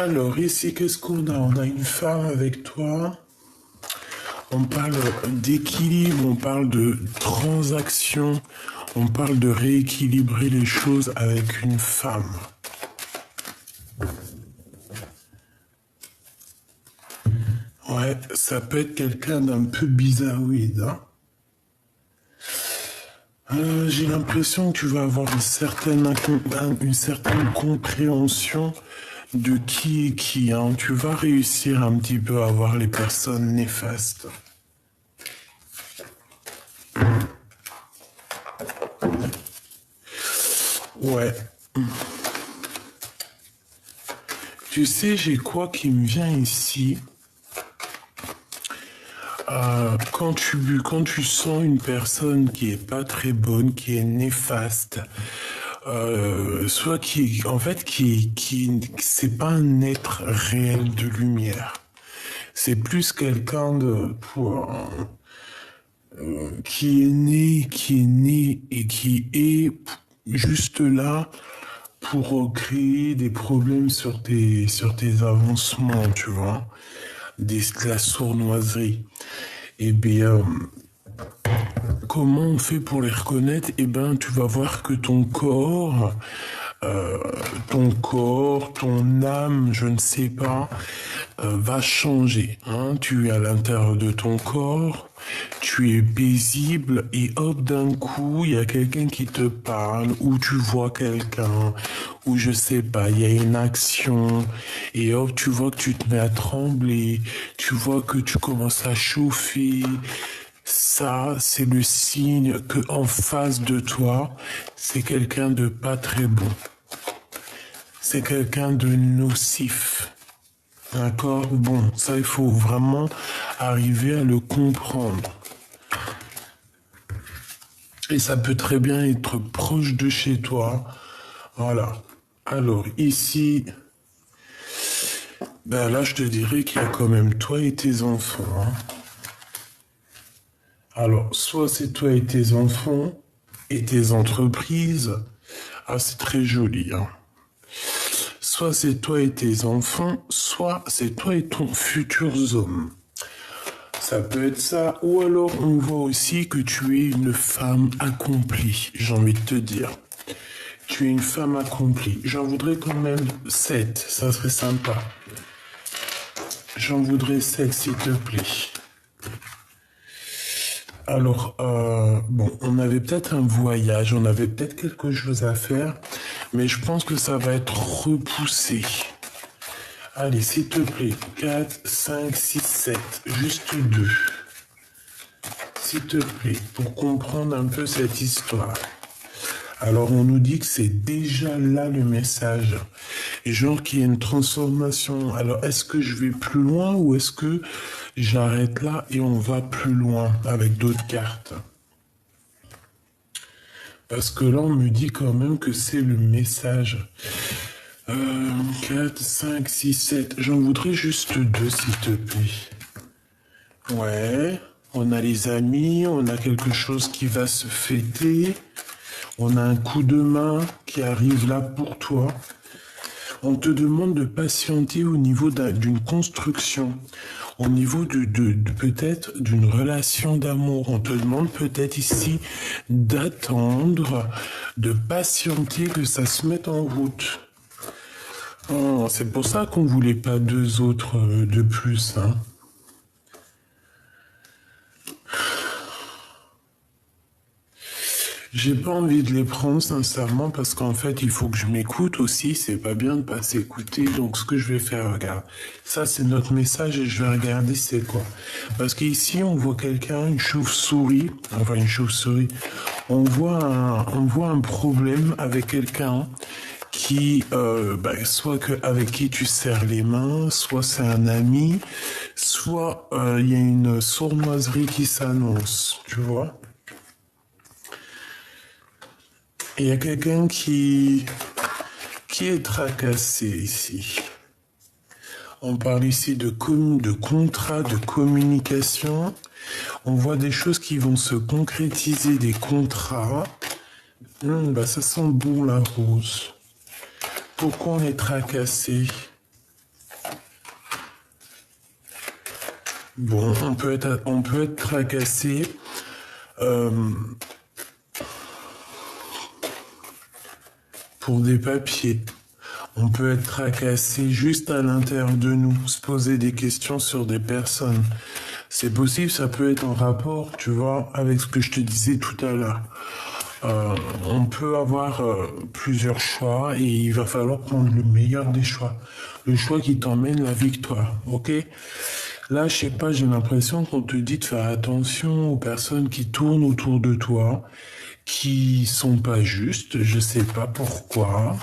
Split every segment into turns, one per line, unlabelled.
Alors ici, qu'est-ce qu'on a? On a une femme avec toi. On parle d'équilibre, on parle de transaction, on parle de rééquilibrer les choses avec une femme. Ouais, ça peut être quelqu'un d'un peu bizarroïde. Hein. J'ai l'impression que tu vas avoir une certaine compréhension de qui est qui. Hein. Tu vas réussir un petit peu à voir les personnes néfastes. Ouais. Tu sais, j'ai quoi qui me vient ici? Quand tu sens une personne qui est pas très bonne, qui est néfaste, soit c'est pas un être réel de lumière. C'est plus quelqu'un qui est né et qui est juste là pour créer des problèmes sur tes avancements, tu vois, de la sournoiserie. Eh bien, comment on fait pour les reconnaître? Eh bien, tu vas voir que ton âme, je ne sais pas, va changer. Hein. Tu es à l'intérieur de ton corps, tu es paisible et hop, d'un coup, il y a quelqu'un qui te parle ou tu vois quelqu'un ou je sais pas, il y a une action et hop, tu vois que tu te mets à trembler, tu vois que tu commences à chauffer. Ça, c'est le signe que en face de toi, c'est quelqu'un de pas très bon. C'est quelqu'un de nocif. D'accord? Bon, ça, il faut vraiment arriver à le comprendre. Et ça peut très bien être proche de chez toi. Voilà. Alors, ici, ben là, je te dirais qu'il y a quand même toi et tes enfants. Hein. Alors, soit c'est toi et tes enfants et tes entreprises. Ah, c'est très joli. Hein. Soit c'est toi et tes enfants, soit c'est toi et ton futur homme. Ça peut être ça, ou alors on voit aussi que tu es une femme accomplie, j'ai envie de te dire. Tu es une femme accomplie. J'en voudrais quand même 7, ça serait sympa. J'en voudrais 7, s'il te plaît. Alors, bon, on avait peut-être un voyage, on avait peut-être quelque chose à faire, mais je pense que ça va être repoussé. Allez, s'il te plaît, 4, 5, 6, 7, juste 2. S'il te plaît, pour comprendre un peu cette histoire. Alors, on nous dit que c'est déjà là le message. Et genre qu'il y a une transformation. Alors, est-ce que je vais plus loin ou est-ce que j'arrête là et on va plus loin avec d'autres cartes? Parce que là, on me dit quand même que c'est le message. 4, 5, 6, 7. J'en voudrais juste 2, s'il te plaît. Ouais. On a les amis, on a quelque chose qui va se fêter. On a un coup de main qui arrive là pour toi. On te demande de patienter au niveau d'une construction, au niveau peut-être d'une relation d'amour. On te demande peut-être ici d'attendre, de patienter que ça se mette en route. Oh, c'est pour ça qu'on voulait pas 2 autres de plus. Hein. J'ai pas envie de les prendre sincèrement parce qu'en fait il faut que je m'écoute aussi, c'est pas bien de pas s'écouter, donc ce que je vais faire, regarde, ça c'est notre message et je vais regarder c'est quoi. Parce qu'ici on voit quelqu'un, une chauve-souris, on voit un problème avec quelqu'un qui, soit avec qui tu serres les mains, soit c'est un ami, soit il y a une sournoiserie qui s'annonce, tu vois. Il y a quelqu'un qui est tracassé ici. On parle ici de contrat, de communication. On voit des choses qui vont se concrétiser, des contrats. Ça sent bon la rose. Pourquoi on est tracassé? Bon, on peut être tracassé. euh, pour des papiers. On peut être tracassé juste à l'intérieur de nous, se poser des questions sur des personnes. C'est possible, ça peut être en rapport, tu vois, avec ce que je te disais tout à l'heure. On peut avoir plusieurs choix et il va falloir prendre le meilleur des choix. Le choix qui t'emmène la victoire, ok? Là, je sais pas, j'ai l'impression qu'on te dit de faire attention aux personnes qui tournent autour de toi, qui sont pas justes, je sais pas pourquoi.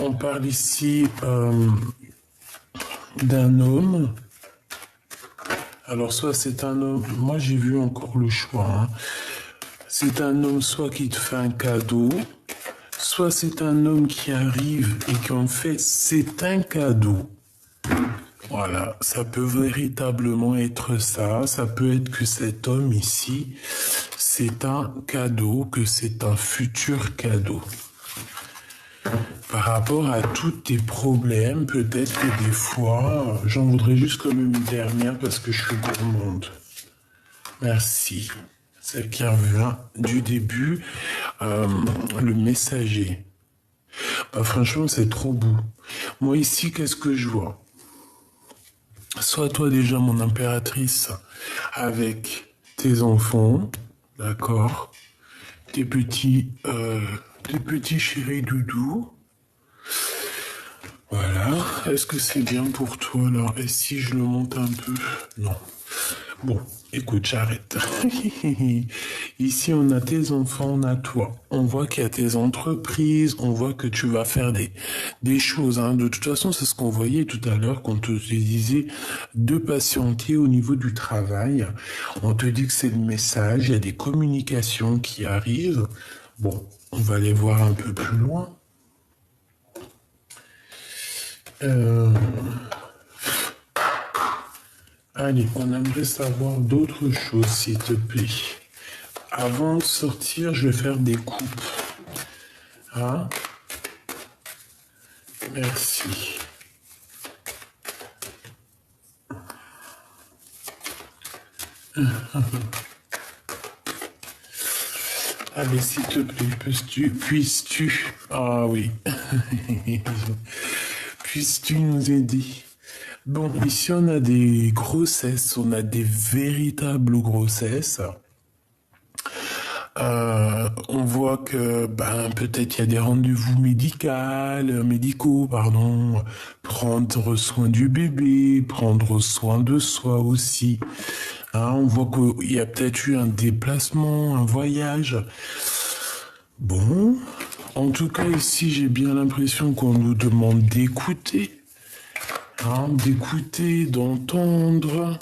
On parle ici d'un homme. Alors soit c'est un homme, moi j'ai vu encore le choix, hein. C'est un homme soit qui te fait un cadeau, soit c'est un homme qui arrive et qu'en fait c'est un cadeau. Voilà, ça peut véritablement être ça. Ça peut être que cet homme ici, c'est un cadeau, que c'est un futur cadeau. Par rapport à tous tes problèmes, peut-être que des fois, j'en voudrais juste quand même une dernière parce que je suis gourmande. Merci. Celle qui revient du début, le messager. Franchement, c'est trop beau. Moi ici, qu'est-ce que je vois? Sois toi déjà mon impératrice avec tes enfants, d'accord? Tes petits chéris doudous. Voilà. Est-ce que c'est bien pour toi alors? Et si je le monte un peu? Non. Bon, écoute, j'arrête. Ici, on a tes enfants, on a toi. On voit qu'il y a tes entreprises, on voit que tu vas faire des choses, hein. De toute façon, c'est ce qu'on voyait tout à l'heure quand on te disait de patienter au niveau du travail. On te dit que c'est le message, il y a des communications qui arrivent. Bon, on va les voir un peu plus loin. Allez, on aimerait savoir d'autres choses, s'il te plaît. Avant de sortir, je vais faire des coupes. Hein? Merci. Allez, s'il te plaît, puisses-tu... Ah oui. Puisses-tu nous aider? Bon, ici on a des grossesses, on a des véritables grossesses. On voit que ben peut-être il y a des rendez-vous médicaux, pardon, prendre soin du bébé, prendre soin de soi aussi. Hein, on voit qu'il y a peut-être eu un déplacement, un voyage. Bon, en tout cas ici j'ai bien l'impression qu'on nous demande d'écouter. Hein, d'écouter, d'entendre,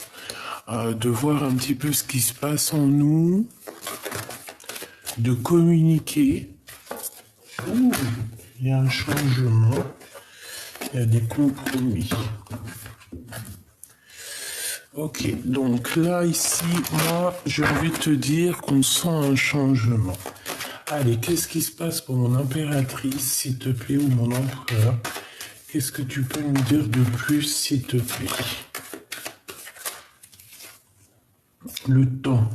de voir un petit peu ce qui se passe en nous, de communiquer. Ouh, il y a un changement, il y a des compromis. Ok, donc là, ici, moi, j'ai envie de te dire qu'on sent un changement. Allez, qu'est-ce qui se passe pour mon impératrice, s'il te plaît, ou mon empereur? Qu'est-ce que tu peux me dire de plus, s'il te plaît? Le temps.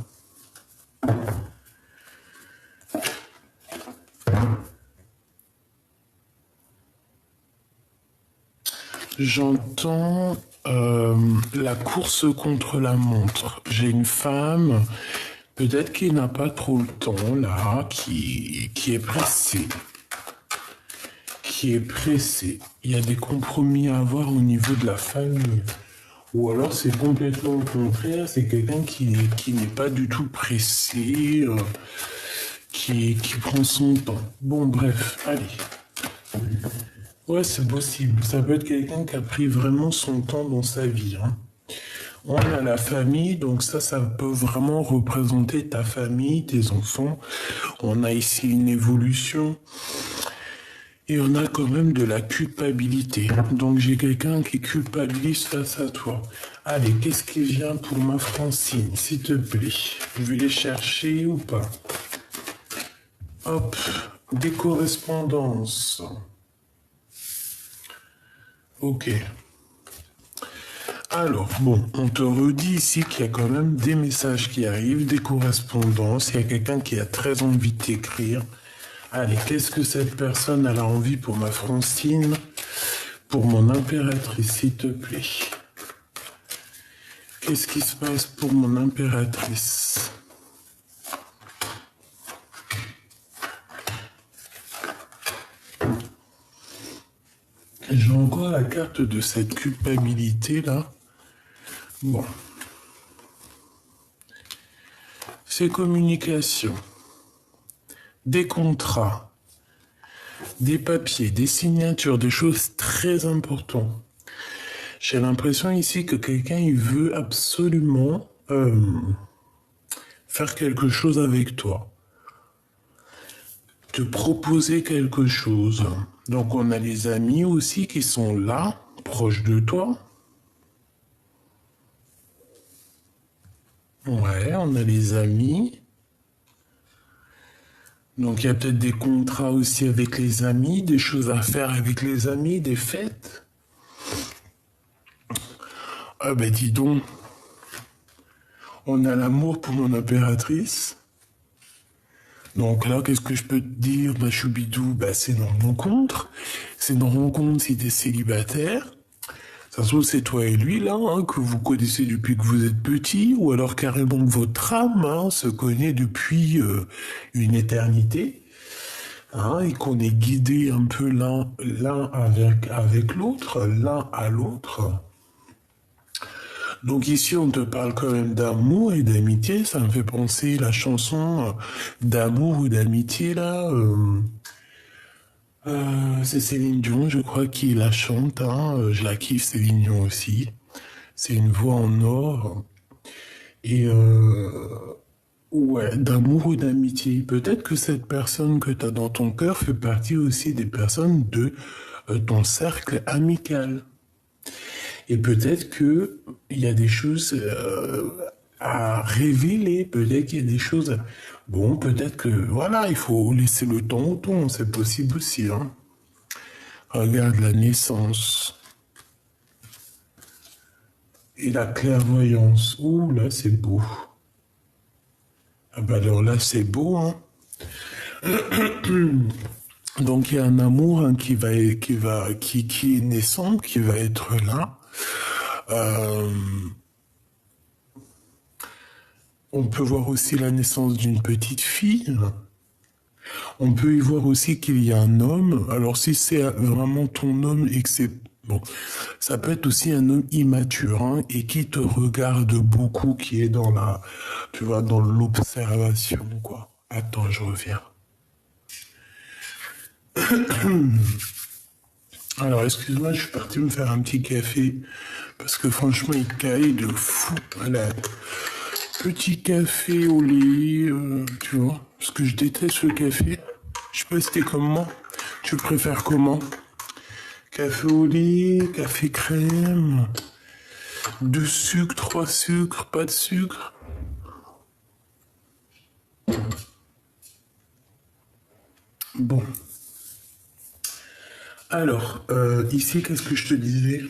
J'entends la course contre la montre. J'ai une femme, peut-être qui n'a pas trop le temps, là, qui est pressée. Qui est pressée. Il y a des compromis à avoir au niveau de la famille. Ou alors c'est complètement le contraire, c'est quelqu'un qui n'est pas du tout pressé, qui prend son temps. Bon, bref, allez. Ouais, c'est possible. Ça peut être quelqu'un qui a pris vraiment son temps dans sa vie, hein. On a la famille, donc ça peut vraiment représenter ta famille, tes enfants. On a ici une évolution. Et on a quand même de la culpabilité. Donc j'ai quelqu'un qui culpabilise face à toi. Allez, qu'est-ce qui vient pour ma Francine, s'il te plaît? Je vais les chercher ou pas? Hop, des correspondances. Ok. Alors, bon, on te redit ici qu'il y a quand même des messages qui arrivent, des correspondances, il y a quelqu'un qui a très envie de t'écrire. Allez, qu'est-ce que cette personne a envie pour ma Francine, pour mon impératrice, s'il te plaît? Qu'est-ce qui se passe pour mon impératrice? J'ai encore la carte de cette culpabilité là. Bon. C'est communication. Des contrats. Des papiers, des signatures, des choses très importantes. J'ai l'impression ici que quelqu'un il veut absolument faire quelque chose avec toi. Te proposer quelque chose. Donc on a les amis aussi qui sont là, proches de toi. Ouais, on a les amis. Donc il y a peut-être des contrats aussi avec les amis, des choses à faire avec les amis, des fêtes. Ah ben dis donc, on a l'amour pour mon impératrice. Donc là, qu'est-ce que je peux te dire, bah choubidou, bah c'est une rencontre. C'est une rencontre si t'es célibataire. Ça se trouve, c'est toi et lui, là, hein, que vous connaissez depuis que vous êtes petit, ou alors carrément que votre âme hein, se connaît depuis une éternité, hein, et qu'on est guidé un peu l'un avec l'autre, l'un à l'autre. Donc ici, on te parle quand même d'amour et d'amitié. Ça me fait penser la chanson d'amour ou d'amitié, là. C'est Céline Dion, je crois, qui la chante. Hein. Je la kiffe, Céline Dion aussi. C'est une voix en or. Et ouais, d'amour ou d'amitié. Peut-être que cette personne que tu as dans ton cœur fait partie aussi des personnes de ton cercle amical. Et peut-être que il y a des choses à révéler, peut-être qu'il y a des choses... Bon, peut-être que, voilà, il faut laisser le temps au temps, c'est possible aussi. Hein. Regarde la naissance. Et la clairvoyance. Ouh, là, c'est beau. Ah bah alors là, c'est beau, hein. Donc il y a un amour hein, qui est naissant, qui va être là. On peut voir aussi la naissance d'une petite fille. On peut y voir aussi qu'il y a un homme. Alors si c'est vraiment ton homme et que c'est... Bon, ça peut être aussi un homme immature hein, et qui te regarde beaucoup, qui est dans la... Tu vois, dans l'observation, quoi. Attends, je reviens. Alors, excuse-moi, je suis parti me faire un petit café parce que franchement, il caille de fou. Voilà. Petit café au lait, tu vois, parce que je déteste le café. Je sais pas si t'es comme moi. Tu préfères comment? Café au lait, café crème, 2 sucres, 3 sucres, pas de sucre. Bon. Alors, ici, qu'est-ce que je te disais?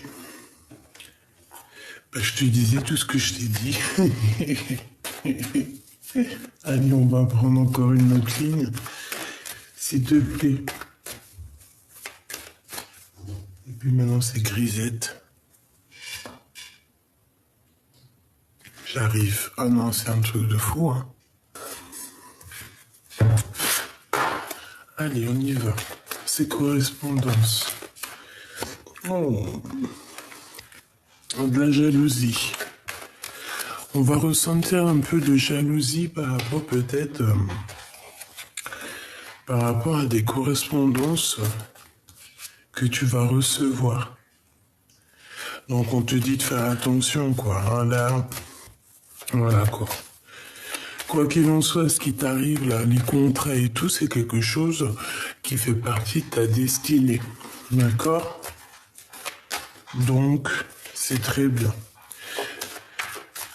Bah, je te disais tout ce que je t'ai dit. Allez, on va prendre encore une autre ligne. S'il te plaît. Et puis maintenant, c'est grisette. J'arrive. Ah non, c'est un truc de fou, hein. Allez, on y va. C'est correspondance. Oh. De la jalousie. On va ressentir un peu de jalousie par rapport peut-être par rapport à des correspondances que tu vas recevoir. Donc on te dit de faire attention quoi. Hein, là, voilà quoi. Quoi qu'il en soit, ce qui t'arrive là, les contrats et tout, c'est quelque chose qui fait partie de ta destinée. D'accord? Donc, c'est très bien.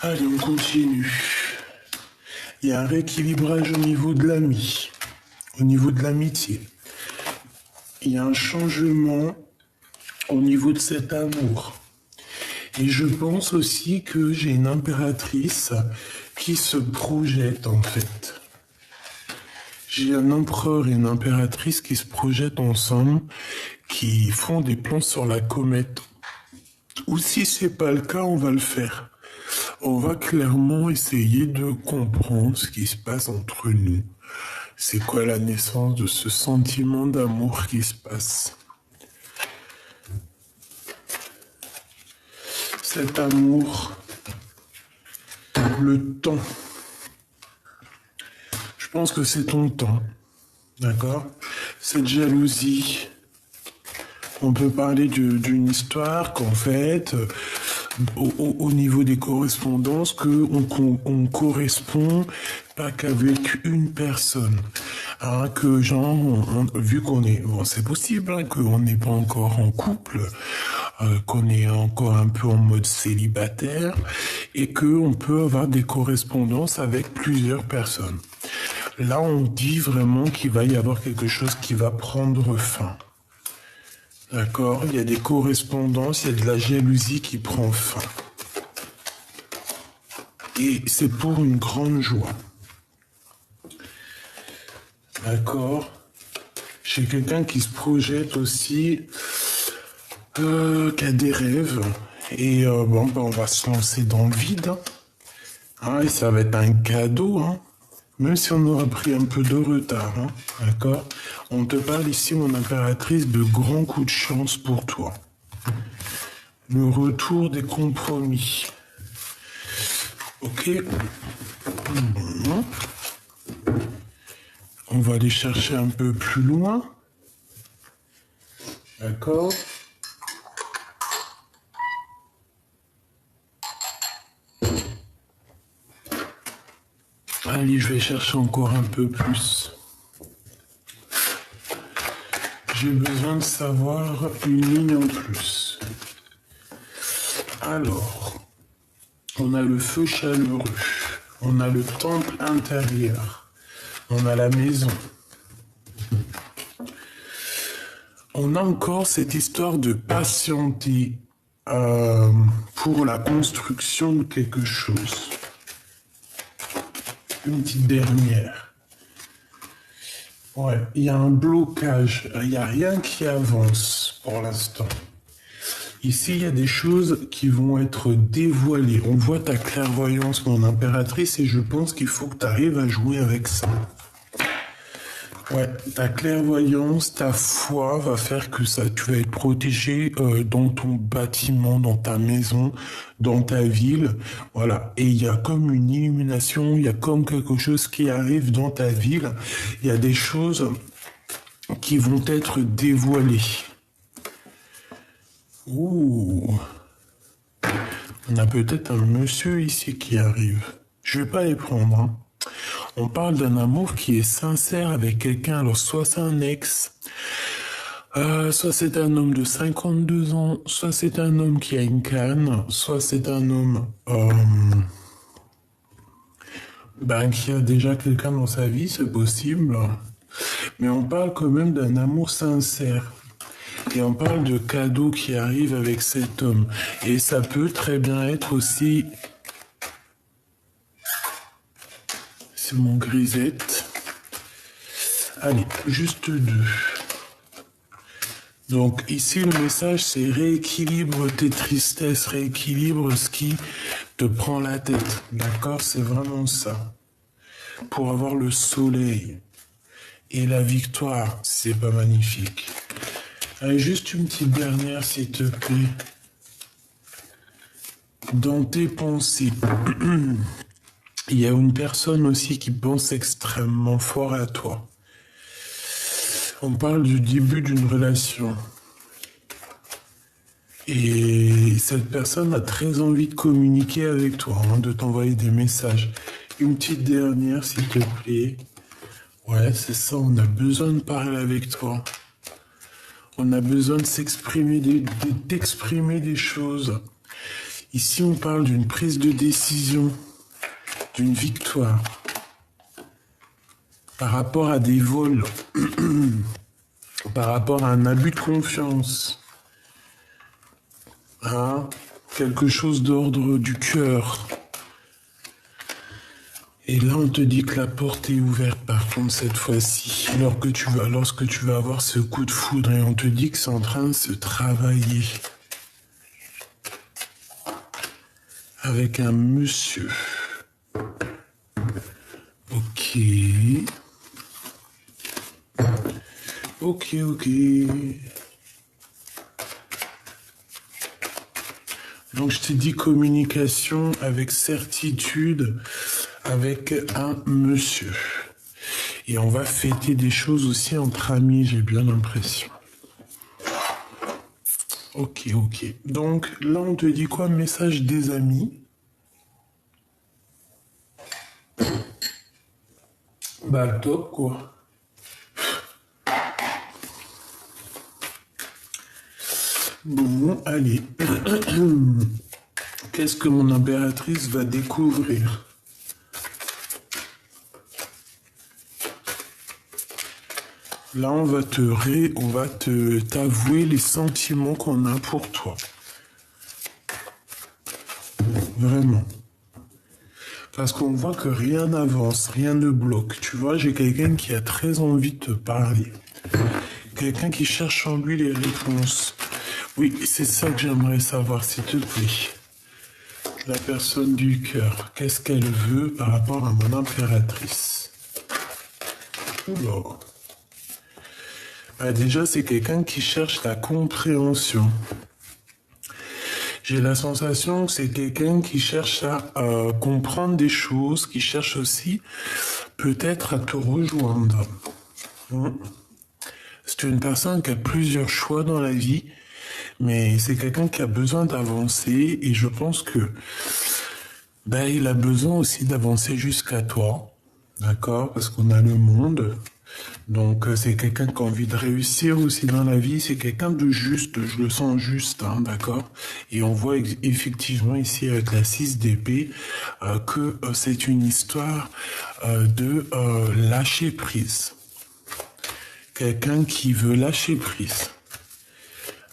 Allez, on continue. Il y a un rééquilibrage au niveau de l'ami, au niveau de l'amitié. Il y a un changement au niveau de cet amour. Et je pense aussi que j'ai une impératrice qui se projette en fait. J'ai un empereur et une impératrice qui se projettent ensemble, qui font des plans sur la comète. Ou si c'est pas le cas, on va le faire. On va clairement essayer de comprendre ce qui se passe entre nous. C'est quoi la naissance de ce sentiment d'amour qui se passe? Cet amour, le temps. Je pense que c'est ton temps, d'accord? Cette jalousie, on peut parler d'une histoire qu'en fait, au niveau des correspondances, on correspond pas qu'avec une personne. Hein, que genre, vu qu'on est, bon, c'est possible hein, qu'on n'est pas encore en couple, qu'on est encore un peu en mode célibataire, et qu'on peut avoir des correspondances avec plusieurs personnes. Là, on dit vraiment qu'il va y avoir quelque chose qui va prendre fin. D'accord? Il y a des correspondances, il y a de la jalousie qui prend fin. Et c'est pour une grande joie. D'accord? J'ai quelqu'un qui se projette aussi, qui a des rêves. Et bon, ben, on va se lancer dans le vide. Hein, et ça va être un cadeau, hein. Même si on aura pris un peu de retard, hein, d'accord? On te parle ici, mon impératrice, de grands coups de chance pour toi. Le retour des compromis. Ok? On va aller chercher un peu plus loin. D'accord? Allez, je vais chercher encore un peu plus. J'ai besoin de savoir une ligne en plus. Alors, on a le feu chaleureux, on a le temple intérieur, on a la maison. On a encore cette histoire de patienter pour la construction de quelque chose. Une petite dernière. Ouais, il y a un blocage, il n'y a rien qui avance pour l'instant. Ici, il y a des choses qui vont être dévoilées. On voit ta clairvoyance, mon impératrice, et je pense qu'il faut que tu arrives à jouer avec ça. Ouais, ta clairvoyance, ta foi va faire que ça, tu vas être protégé dans ton bâtiment, dans ta maison, dans ta ville, voilà. Et il y a comme une illumination, il y a comme quelque chose qui arrive dans ta ville. Il y a des choses qui vont être dévoilées. Ouh, on a peut-être un monsieur ici qui arrive. Je vais pas les prendre, hein. On parle d'un amour qui est sincère avec quelqu'un. Alors, soit c'est un ex, soit c'est un homme de 52 ans, soit c'est un homme qui a une canne, soit c'est un homme qui a déjà quelqu'un dans sa vie, c'est possible. Mais on parle quand même d'un amour sincère. Et on parle de cadeaux qui arrivent avec cet homme. Et ça peut très bien être aussi... C'est mon grisette. Allez, juste deux. Donc ici, le message, c'est rééquilibre tes tristesses, rééquilibre ce qui te prend la tête. D'accord? C'est vraiment ça. Pour avoir le soleil et la victoire, c'est pas magnifique. Allez, juste une petite dernière, s'il te plaît. Dans tes pensées... Il y a une personne aussi qui pense extrêmement fort à toi. On parle du début d'une relation. Et cette personne a très envie de communiquer avec toi, hein, de t'envoyer des messages. Une petite dernière, s'il te plaît. Ouais, c'est ça, on a besoin de parler avec toi. On a besoin de s'exprimer, d'exprimer des choses. Ici, on parle d'une prise de décision. D'une victoire par rapport à des vols, par rapport à un abus de confiance. Hein? quelque chose d'ordre du cœur. Et là, on te dit que la porte est ouverte, par contre, cette fois-ci, lorsque tu vas avoir ce coup de foudre, et on te dit que c'est en train de se travailler avec un monsieur. Ok. Ok, ok. Donc, je t'ai dit communication avec certitude avec un monsieur. Et on va fêter des choses aussi entre amis, j'ai bien l'impression. Ok, ok. Donc, là, on te dit quoi? Message des amis. Bah, top, quoi. Bon, allez. Qu'est-ce que mon impératrice va découvrir? Là, on va t'avouer les sentiments qu'on a pour toi. Vraiment. Parce qu'on voit que rien n'avance, rien ne bloque. Tu vois, j'ai quelqu'un qui a très envie de te parler. Quelqu'un qui cherche en lui les réponses. Oui, c'est ça que j'aimerais savoir, s'il te plaît. La personne du cœur, qu'est-ce qu'elle veut par rapport à mon impératrice? Oula. Bah déjà, c'est quelqu'un qui cherche la compréhension. J'ai la sensation que c'est quelqu'un qui cherche à comprendre des choses, qui cherche aussi peut-être à te rejoindre. C'est une personne qui a plusieurs choix dans la vie, mais c'est quelqu'un qui a besoin d'avancer et je pense que il a besoin aussi d'avancer jusqu'à toi, d'accord? Parce qu'on a le monde. Donc c'est quelqu'un qui a envie de réussir aussi dans la vie, c'est quelqu'un de juste, je le sens juste, hein, d'accord? Et on voit effectivement ici avec la 6 d'épée que c'est une histoire de lâcher prise. Quelqu'un qui veut lâcher prise.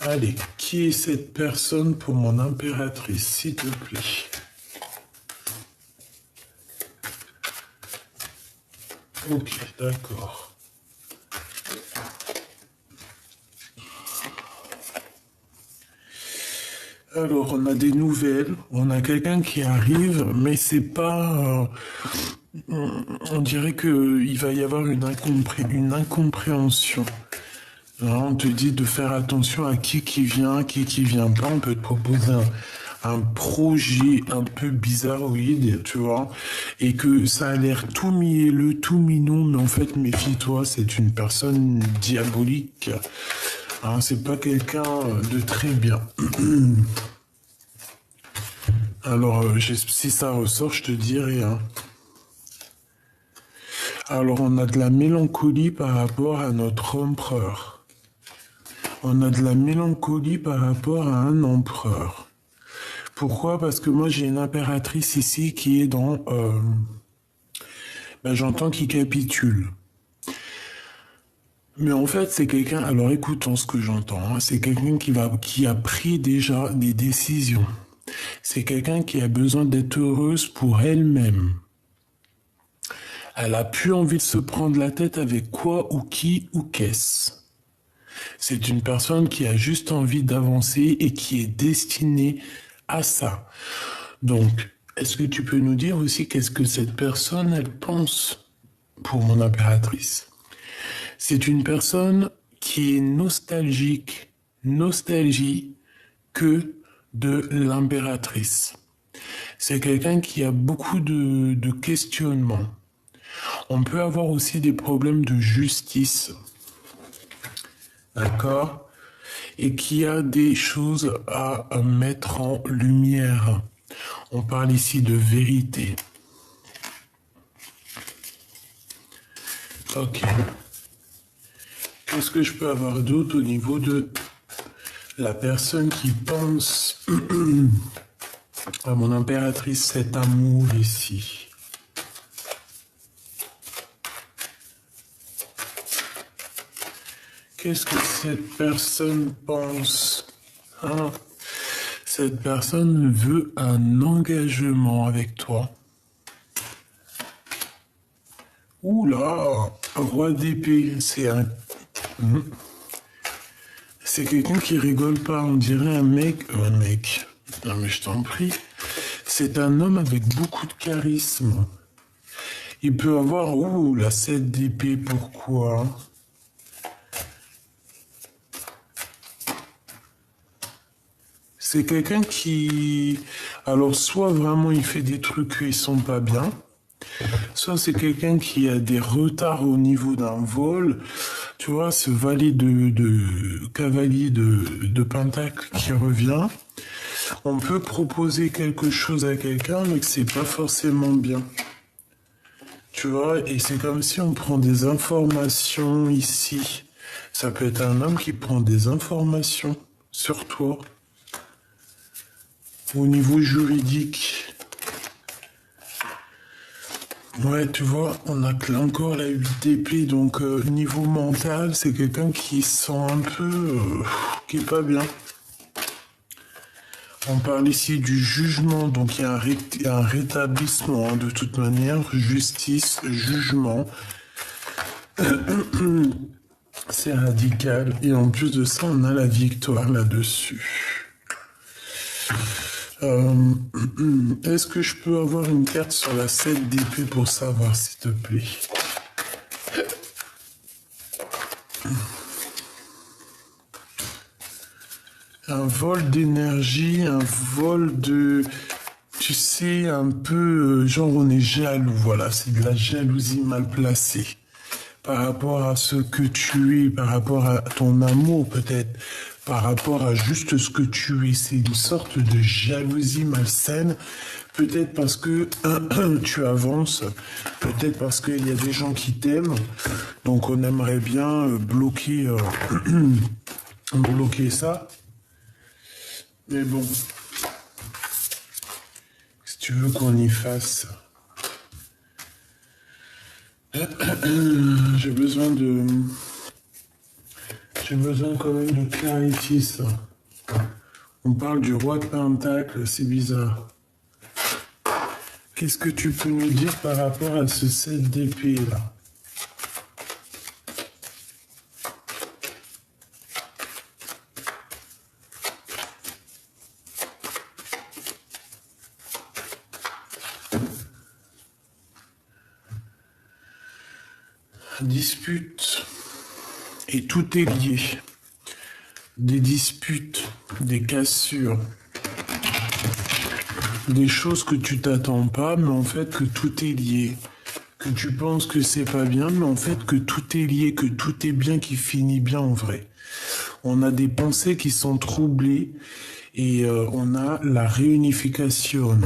Allez, qui est cette personne pour mon impératrice, s'il te plaît? Ok, d'accord. Alors, on a des nouvelles, on a quelqu'un qui arrive, mais c'est pas... on dirait qu'il va y avoir une incompréhension. Alors, on te dit de faire attention à qui vient, qui vient pas. On peut te proposer un projet un peu bizarroïde, tu vois, et que ça a l'air tout mielleux, tout mignon, mais en fait, méfie-toi, c'est une personne diabolique. Hein, c'est pas quelqu'un de très bien. Alors, si ça ressort, je te dirai. Hein. Alors, on a de la mélancolie par rapport à notre empereur. On a de la mélancolie par rapport à un empereur. Pourquoi? Parce que moi, j'ai une impératrice ici qui est dans... j'entends qu'il capitule. Mais en fait, c'est quelqu'un... Alors, écoutons ce que j'entends. Hein. C'est quelqu'un qui a pris déjà des décisions. C'est quelqu'un qui a besoin d'être heureuse pour elle-même. Elle a plus envie de se prendre la tête avec quoi ou qui ou qu'est-ce. C'est une personne qui a juste envie d'avancer et qui est destinée à ça. Donc, est-ce que tu peux nous dire aussi qu'est-ce que cette personne, elle pense pour mon impératrice? C'est une personne qui est nostalgie que de l'impératrice. C'est quelqu'un qui a beaucoup de questionnements. On peut avoir aussi des problèmes de justice, d'accord? Et qui a des choses à mettre en lumière. On parle ici de vérité. Ok. Qu'est-ce que je peux avoir d'autre au niveau de la personne qui pense à mon impératrice, cet amour ici? Qu'est-ce que cette personne pense? Hein? Cette personne veut un engagement avec toi. Oula, roi d'épée, c'est quelqu'un qui rigole pas, on dirait un mec. Un mec. Non mais je t'en prie. C'est un homme avec beaucoup de charisme. Il peut avoir, la 7 d'épée, pourquoi? C'est quelqu'un qui... Alors, soit vraiment il fait des trucs qui sont pas bien, soit c'est quelqu'un qui a des retards au niveau d'un vol. Tu vois, ce cavalier de pentacle qui revient. On peut proposer quelque chose à quelqu'un, mais que c'est pas forcément bien. Tu vois, et c'est comme si on prend des informations ici. Ça peut être un homme qui prend des informations sur toi. Au niveau juridique. Ouais, tu vois, on a encore la 8 d'épée, donc niveau mental, c'est quelqu'un qui sent un peu... qui est pas bien. On parle ici du jugement, donc il y a un rétablissement, hein, de toute manière, justice, jugement. C'est radical, et en plus de ça, on a la victoire là-dessus. Est-ce que je peux avoir une carte sur la 7 d'épée pour savoir, s'il te plaît? Un vol d'énergie, un vol de... Tu sais, un peu... genre, on est jaloux, voilà. C'est de la jalousie mal placée. Par rapport à ce que tu es, par rapport à ton amour, peut-être. Par rapport à juste ce que tu es. C'est une sorte de jalousie malsaine. Peut-être parce que tu avances. Peut-être parce qu'il y a des gens qui t'aiment. Donc, on aimerait bien bloquer ça. Mais bon, si tu veux qu'on y fasse, j'ai besoin quand même de clarifier ça. On parle du roi de pentacle, c'est bizarre. Qu'est-ce que tu peux nous dire par rapport à ce 7 d'épée là? Dispute. Et tout est lié. Des disputes, des cassures, des choses que tu t'attends pas, mais en fait que tout est lié. Que tu penses que c'est pas bien, mais en fait que tout est lié, que tout est bien, qui finit bien en vrai. On a des pensées qui sont troublées et on a la réunification.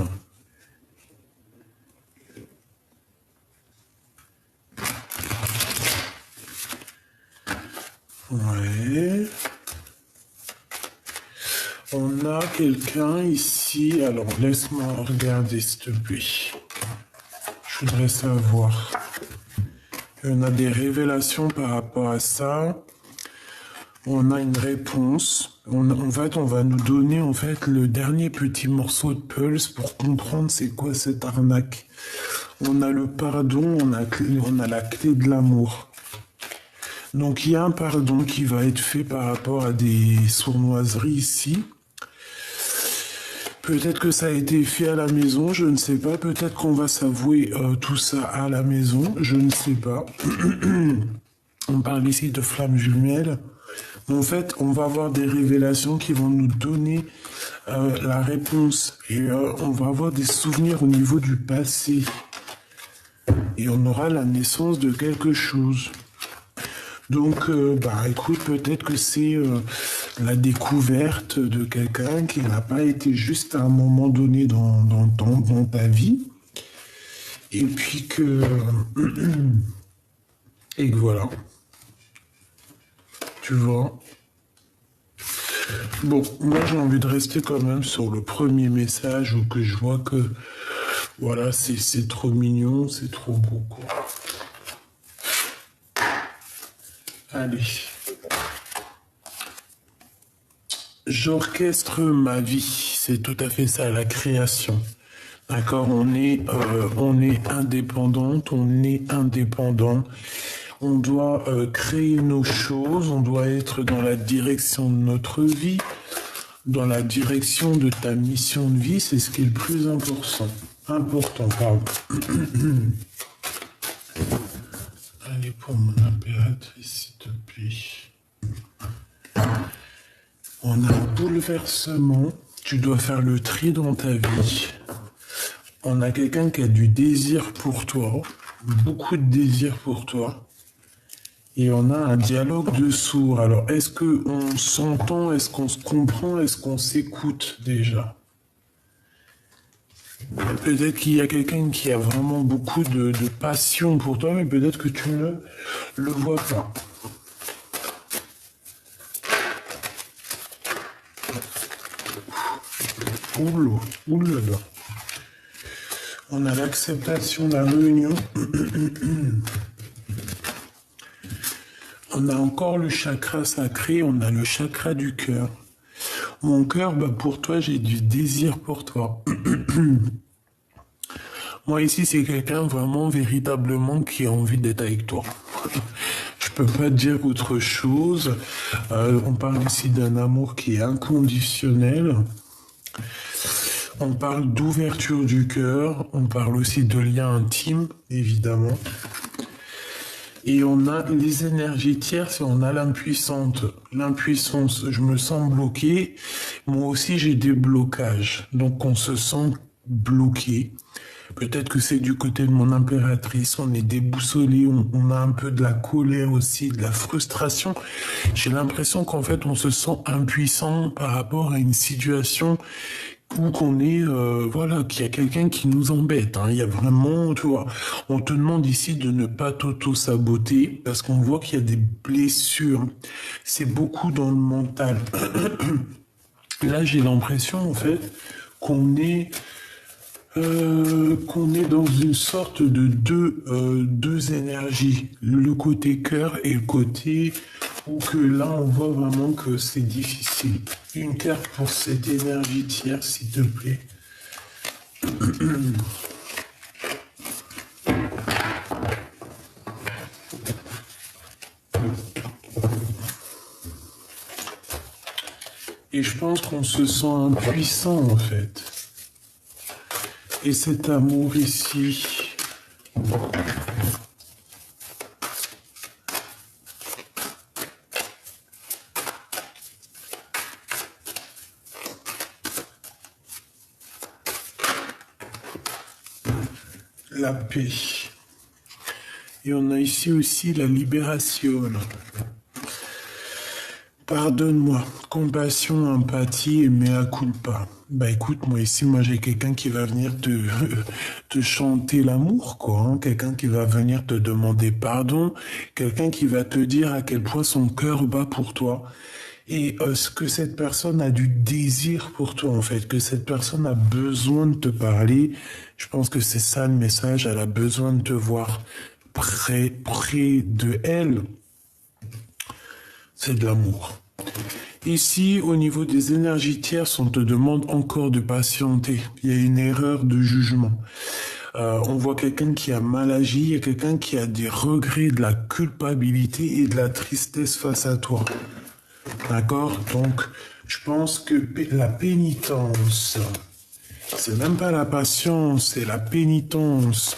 Ouais. On a quelqu'un ici. Alors, laisse-moi regarder, s'il te plaît. Je voudrais savoir. On a des révélations par rapport à ça. On a une réponse. En fait, on va nous donner en fait le dernier petit morceau de pulse pour comprendre c'est quoi cette arnaque. On a le pardon, on a la clé de l'amour. Donc il y a un pardon qui va être fait par rapport à des sournoiseries ici. Peut-être que ça a été fait à la maison, je ne sais pas. Peut-être qu'on va s'avouer tout ça à la maison, je ne sais pas. On parle ici de flammes jumelles. En fait, on va avoir des révélations qui vont nous donner la réponse. Et on va avoir des souvenirs au niveau du passé. Et on aura la naissance de quelque chose. Donc, écoute, peut-être que c'est la découverte de quelqu'un qui n'a pas été juste à un moment donné dans ta vie. Et puis que... et que voilà. Tu vois. Bon, moi j'ai envie de rester quand même sur le premier message où que je vois que... Voilà, c'est trop mignon, c'est trop beau, quoi. Allez. J'orchestre ma vie, c'est tout à fait ça, la création. D'accord, on est indépendante, on est indépendant. On doit créer nos choses, on doit être dans la direction de notre vie, dans la direction de ta mission de vie, c'est ce qui est le plus important. Important, pardon. Allez, pour mon impératrice, s'il te plaît. On a un bouleversement, tu dois faire le tri dans ta vie. On a quelqu'un qui a du désir pour toi, beaucoup de désir pour toi. Et on a un dialogue de sourds. Alors, est-ce qu'on s'entend, est-ce qu'on se comprend, est-ce qu'on s'écoute déjà? Peut-être qu'il y a quelqu'un qui a vraiment beaucoup de passion pour toi, mais peut-être que tu ne le vois pas. Oula. On a l'acceptation de la réunion. On a encore le chakra sacré, on a le chakra du cœur. Mon cœur, pour toi, j'ai du désir pour toi. Moi, ici, c'est quelqu'un vraiment, véritablement, qui a envie d'être avec toi. Je peux pas dire autre chose. On parle ici d'un amour qui est inconditionnel. On parle d'ouverture du cœur. On parle aussi de lien intime, évidemment. Et on a les énergies tierces et on a l'impuissance. L'impuissance, je me sens bloqué. Moi aussi, j'ai des blocages. Donc, on se sent bloqué. Peut-être que c'est du côté de mon impératrice. On est déboussolé. On a un peu de la colère aussi, de la frustration. J'ai l'impression qu'en fait, on se sent impuissant par rapport à une situation ou qu'on est, voilà, qu'il y a quelqu'un qui nous embête. Il y a vraiment, tu vois, on te demande ici de ne pas t'auto-saboter parce qu'on voit qu'il y a des blessures. C'est beaucoup dans le mental. Là, j'ai l'impression, en fait, qu'on est dans une sorte de deux énergies, le côté cœur et le côté où que là on voit vraiment que c'est difficile. Une carte pour cette énergie tierce, s'il te plaît. Et je pense qu'on se sent impuissant en fait. Et cet amour ici, la paix. Et on a ici aussi la libération. Pardonne-moi, compassion, empathie et mea culpa. Écoute, moi ici, j'ai quelqu'un qui va venir te chanter l'amour, quoi. Quelqu'un qui va venir te demander pardon, quelqu'un qui va te dire à quel point son cœur bat pour toi. Et ce que cette personne a du désir pour toi, en fait, que cette personne a besoin de te parler. Je pense que c'est ça le message, elle a besoin de te voir près de elle. C'est de l'amour. Ici, au niveau des énergies tierces, on te demande encore de patienter. Il y a une erreur de jugement. On voit quelqu'un qui a mal agi, il y a quelqu'un qui a des regrets, de la culpabilité et de la tristesse face à toi. D'accord? Donc, je pense que la pénitence, c'est même pas la patience, c'est la pénitence.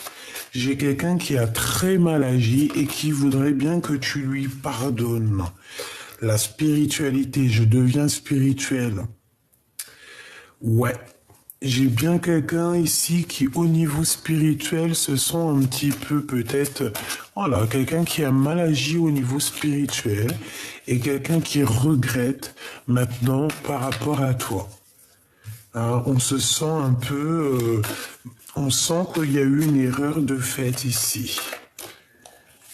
J'ai quelqu'un qui a très mal agi et qui voudrait bien que tu lui pardonnes. La spiritualité, je deviens spirituel. Ouais, j'ai bien quelqu'un ici qui, au niveau spirituel, se sent un petit peu peut-être... Voilà, quelqu'un qui a mal agi au niveau spirituel et quelqu'un qui regrette maintenant par rapport à toi. Alors, on se sent un peu... on sent qu'il y a eu une erreur de fait ici.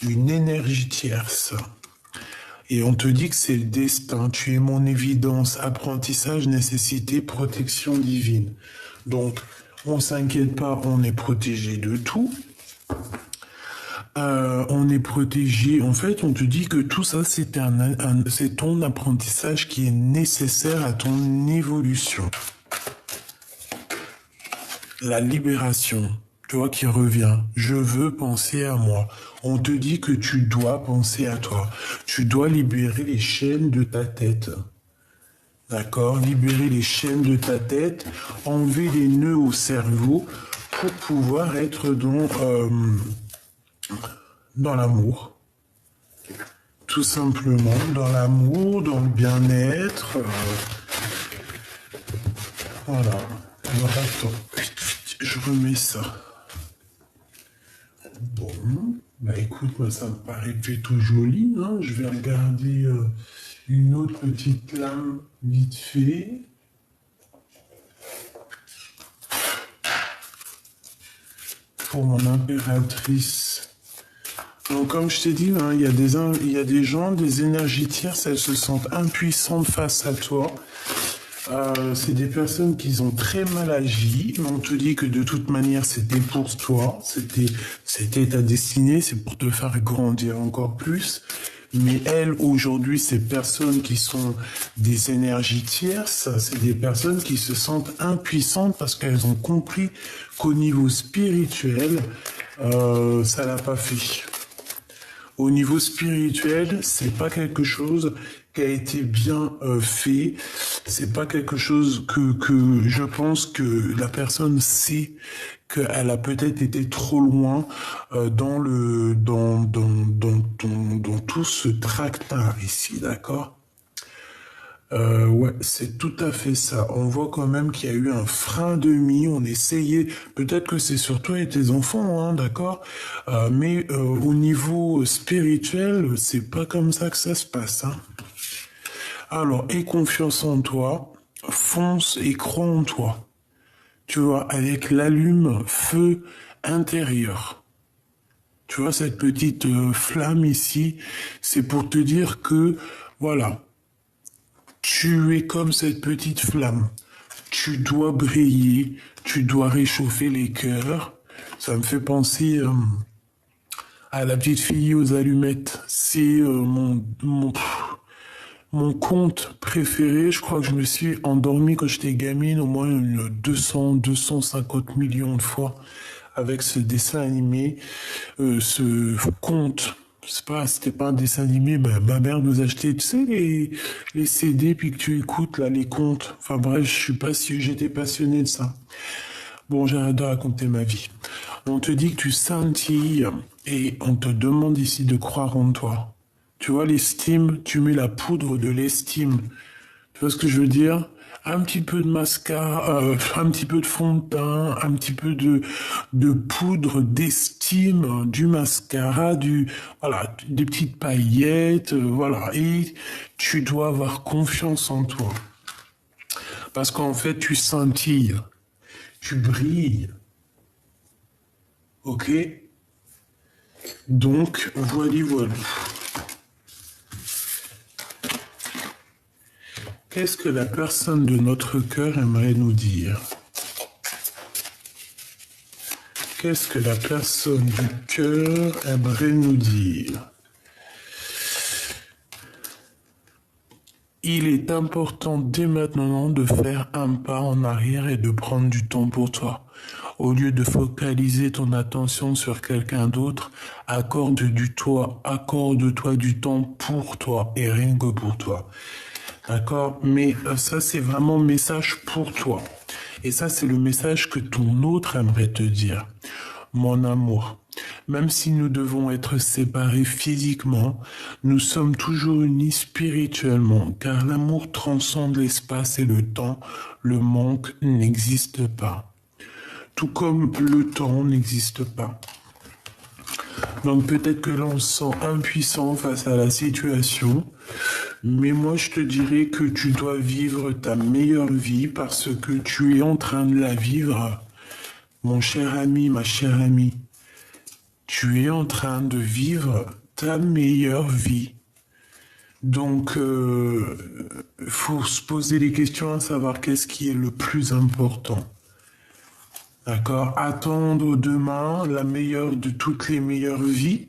Une énergie tierce. Et on te dit que c'est le destin, tu es mon évidence, apprentissage, nécessité, protection divine. Donc, on s'inquiète pas, on est protégé de tout. On est protégé. En fait, on te dit que tout ça, c'est ton apprentissage qui est nécessaire à ton évolution. La libération, tu vois, qui revient. Je veux penser à moi. On te dit que tu dois penser à toi. Tu dois libérer les chaînes de ta tête. D'accord? Libérer les chaînes de ta tête, enlever les nœuds au cerveau pour pouvoir être dans l'amour. Tout simplement, dans l'amour, dans le bien-être. Voilà. Alors, attends. Je remets ça. Bon. Bah écoute, moi ça me paraît plutôt joli. Hein. Je vais regarder une autre petite lame vite fait. Pour mon impératrice. Donc, comme je t'ai dit, hein, il y a des gens, des énergies tierces, elles se sentent impuissantes face à toi. C'est des personnes qui ont très mal agi. On te dit que de toute manière, c'était pour toi. C'était ta destinée. C'est pour te faire grandir encore plus. Mais elles, aujourd'hui, ces personnes qui sont des énergies tierces, c'est des personnes qui se sentent impuissantes parce qu'elles ont compris qu'au niveau spirituel, ça l'a pas fait. Au niveau spirituel, c'est pas quelque chose qui a été bien fait. C'est pas quelque chose que je pense que la personne sait qu'elle a peut-être été trop loin dans tout ce tractard ici, d'accord? Ouais, c'est tout à fait ça. On voit quand même qu'il y a eu un frein de mie. On essayait, peut-être que c'est sur toi et tes enfants, hein, d'accord? Mais au niveau spirituel, c'est pas comme ça que ça se passe, hein. Alors, aie confiance en toi, fonce et crois en toi. Tu vois, avec l'allume-feu intérieur. Tu vois, cette petite flamme ici, c'est pour te dire que, voilà, tu es comme cette petite flamme. Tu dois briller, tu dois réchauffer les cœurs. Ça me fait penser à la petite fille aux allumettes. C'est mon conte préféré. Je crois que je me suis endormi quand j'étais gamine au moins 250 millions de fois avec ce dessin animé, ce conte. C'était pas un dessin animé, ma mère nous achetait, tu sais, les CD, puis que tu écoutes, là, les contes. Enfin bref, je suis pas si j'étais passionné de ça. Bon, j'arrête de raconter ma vie. On te dit que tu scintilles et on te demande ici de croire en toi. Tu vois, l'estime, tu mets la poudre de l'estime. Tu vois ce que je veux dire? Un petit peu de mascara, un petit peu de fond de teint, un petit peu de poudre d'estime, du mascara, voilà, des petites paillettes, voilà. Et tu dois avoir confiance en toi. Parce qu'en fait, tu scintilles, tu brilles. Ok? Donc, voilà. Qu'est-ce que la personne de notre cœur aimerait nous dire? Qu'est-ce que la personne du cœur aimerait nous dire? Il est important dès maintenant de faire un pas en arrière et de prendre du temps pour toi. Au lieu de focaliser ton attention sur quelqu'un d'autre, accorde-toi du temps pour toi et rien que pour toi. D'accord? Mais ça, c'est vraiment un message pour toi. Et ça, c'est le message que ton autre aimerait te dire. Mon amour, même si nous devons être séparés physiquement, nous sommes toujours unis spirituellement, car l'amour transcende l'espace et le temps. Le manque n'existe pas. Tout comme le temps n'existe pas. Donc peut-être que l'on se sent impuissant face à la situation, mais moi je te dirais que tu dois vivre ta meilleure vie parce que tu es en train de la vivre. Mon cher ami, ma chère amie, tu es en train de vivre ta meilleure vie. Donc, faut se poser des questions à savoir qu'est-ce qui est le plus important. D'accord? Attendre demain la meilleure de toutes les meilleures vies,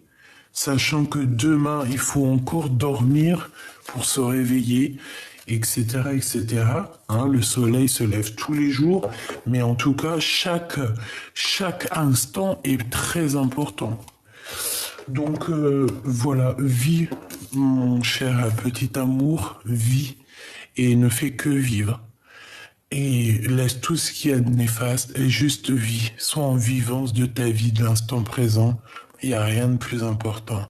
sachant que demain, il faut encore dormir pour se réveiller, etc., etc. Hein, le soleil se lève tous les jours, mais en tout cas, chaque instant est très important. Donc voilà, vis, mon cher petit amour, vis et ne fais que vivre. Et laisse tout ce qui est néfaste et juste vis. Sois en vivance de ta vie de l'instant présent. Il n'y a rien de plus important.